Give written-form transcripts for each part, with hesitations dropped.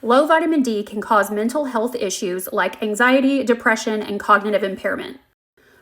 Low vitamin D can cause mental health issues like anxiety, depression, and cognitive impairment.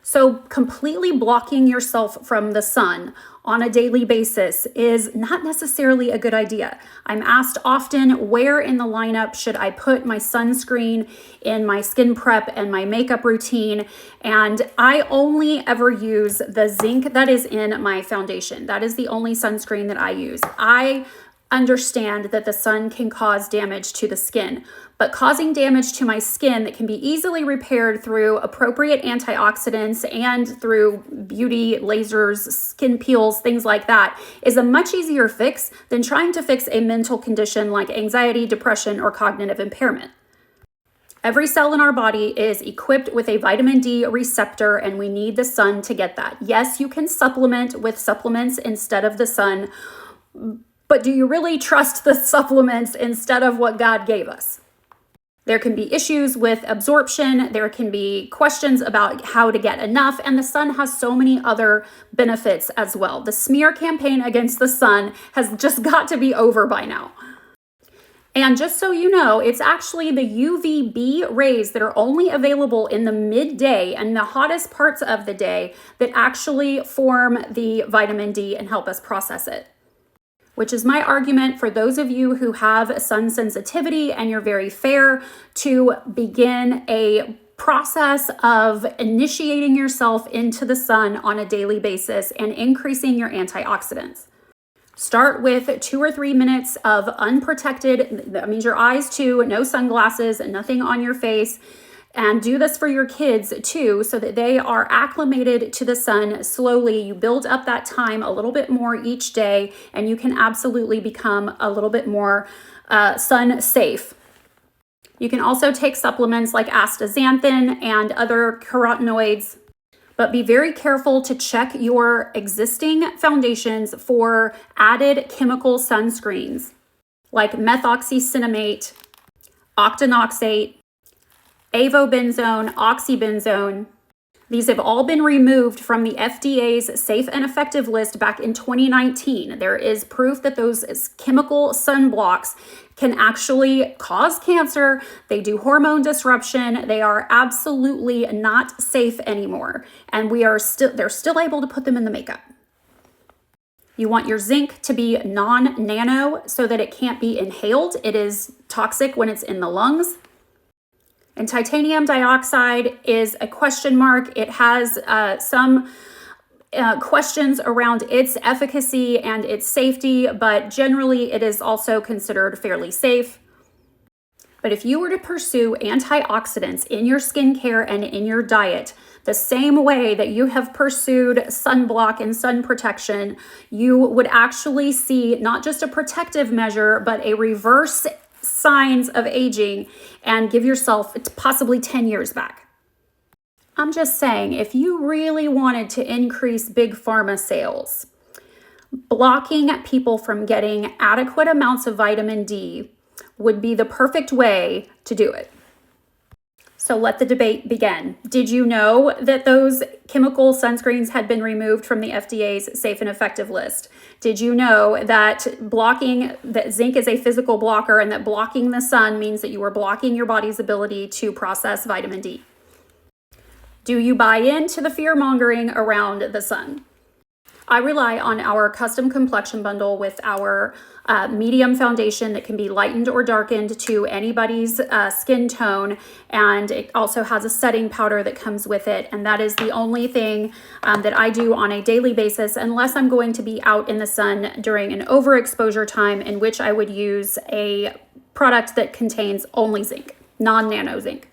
So completely blocking yourself from the sun on a daily basis is not necessarily a good idea. I'm asked often, where in the lineup should I put my sunscreen in my skin prep and my makeup routine? And I only ever use the zinc that is in my foundation. That is the only sunscreen that I use. I understand that the sun can cause damage to the skin, but causing damage to my skin that can be easily repaired through appropriate antioxidants and through beauty lasers, skin peels, things like that is a much easier fix than trying to fix a mental condition like anxiety, depression, or cognitive impairment. Every cell in our body is equipped with a vitamin D receptor, and we need the sun to get that. Yes, you can supplement with supplements instead of the sun, but do you really trust the supplements instead of what God gave us? There can be issues with absorption. There can be questions about how to get enough, and the sun has so many other benefits as well. The smear campaign against the sun has just got to be over by now. And just so you know, it's actually the UVB rays that are only available in the midday and the hottest parts of the day that actually form the vitamin D and help us process it. Which is my argument for those of you who have sun sensitivity and you're very fair to begin a process of initiating yourself into the sun on a daily basis and increasing your antioxidants. Start with 2 or 3 minutes of unprotected, that means your eyes too, no sunglasses, nothing on your face. And do this for your kids too, so that they are acclimated to the sun slowly. You build up that time a little bit more each day, and you can absolutely become a little bit more sun safe. You can also take supplements like astaxanthin and other carotenoids, but be very careful to check your existing foundations for added chemical sunscreens like methoxycinnamate, octinoxate, avobenzone, oxybenzone. These have all been removed from the FDA's safe and effective list back in 2019. There is proof that those chemical sunblocks can actually cause cancer. They do hormone disruption. They are absolutely not safe anymore. And they're still able to put them in the makeup. You want your zinc to be non-nano so that it can't be inhaled. It is toxic when it's in the lungs. And titanium dioxide is a question mark. It has some questions around its efficacy and its safety, but generally it is also considered fairly safe. But if you were to pursue antioxidants in your skincare and in your diet, the same way that you have pursued sunblock and sun protection, you would actually see not just a protective measure, but a reverse signs of aging and give yourself possibly 10 years back. I'm just saying, if you really wanted to increase big pharma sales, blocking people from getting adequate amounts of vitamin D would be the perfect way to do it. So let the debate begin. Did you know that those chemical sunscreens had been removed from the FDA's safe and effective list? Did you know that zinc is a physical blocker and that blocking the sun means that you are blocking your body's ability to process vitamin D? Do you buy into the fear mongering around the sun? I rely on our custom complexion bundle with our medium foundation that can be lightened or darkened to anybody's skin tone. And it also has a setting powder that comes with it. And that is the only thing that I do on a daily basis, unless I'm going to be out in the sun during an overexposure time, in which I would use a product that contains only zinc, non-nano zinc.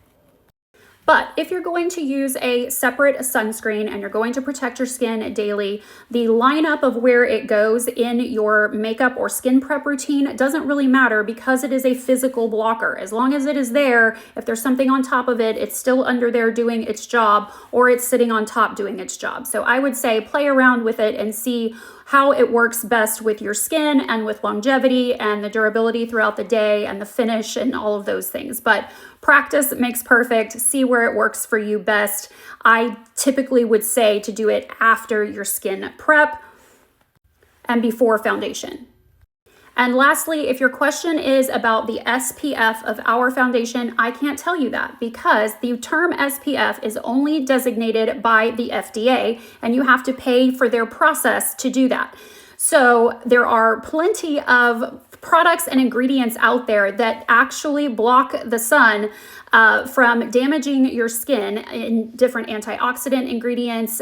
But if you're going to use a separate sunscreen and you're going to protect your skin daily, the lineup of where it goes in your makeup or skin prep routine doesn't really matter because it is a physical blocker. As long as it is there, if there's something on top of it, it's still under there doing its job, or it's sitting on top doing its job. So I would say play around with it and see how it works best with your skin and with longevity and the durability throughout the day and the finish and all of those things. But practice makes perfect. See where it works for you best. I typically would say to do it after your skin prep and before foundation. And lastly, if your question is about the SPF of our foundation, I can't tell you that because the term SPF is only designated by the FDA and you have to pay for their process to do that. So there are plenty of products and ingredients out there that actually block the sun from damaging your skin in different antioxidant ingredients,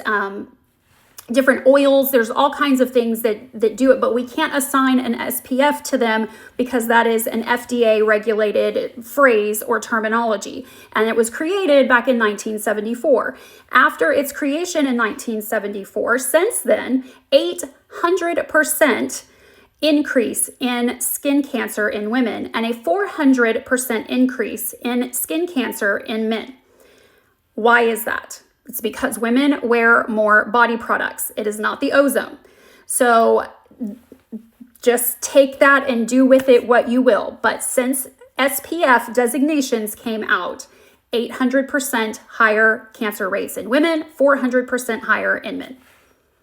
different oils. There's all kinds of things that do it, but we can't assign an SPF to them because that is an FDA regulated phrase or terminology. And it was created back in 1974. After its creation in 1974, since then, 800% increase in skin cancer in women and a 400% increase in skin cancer in men. Why is that? It's because women wear more body products. It is not the ozone. So just take that and do with it what you will. But since SPF designations came out, 800% higher cancer rates in women, 400% higher in men.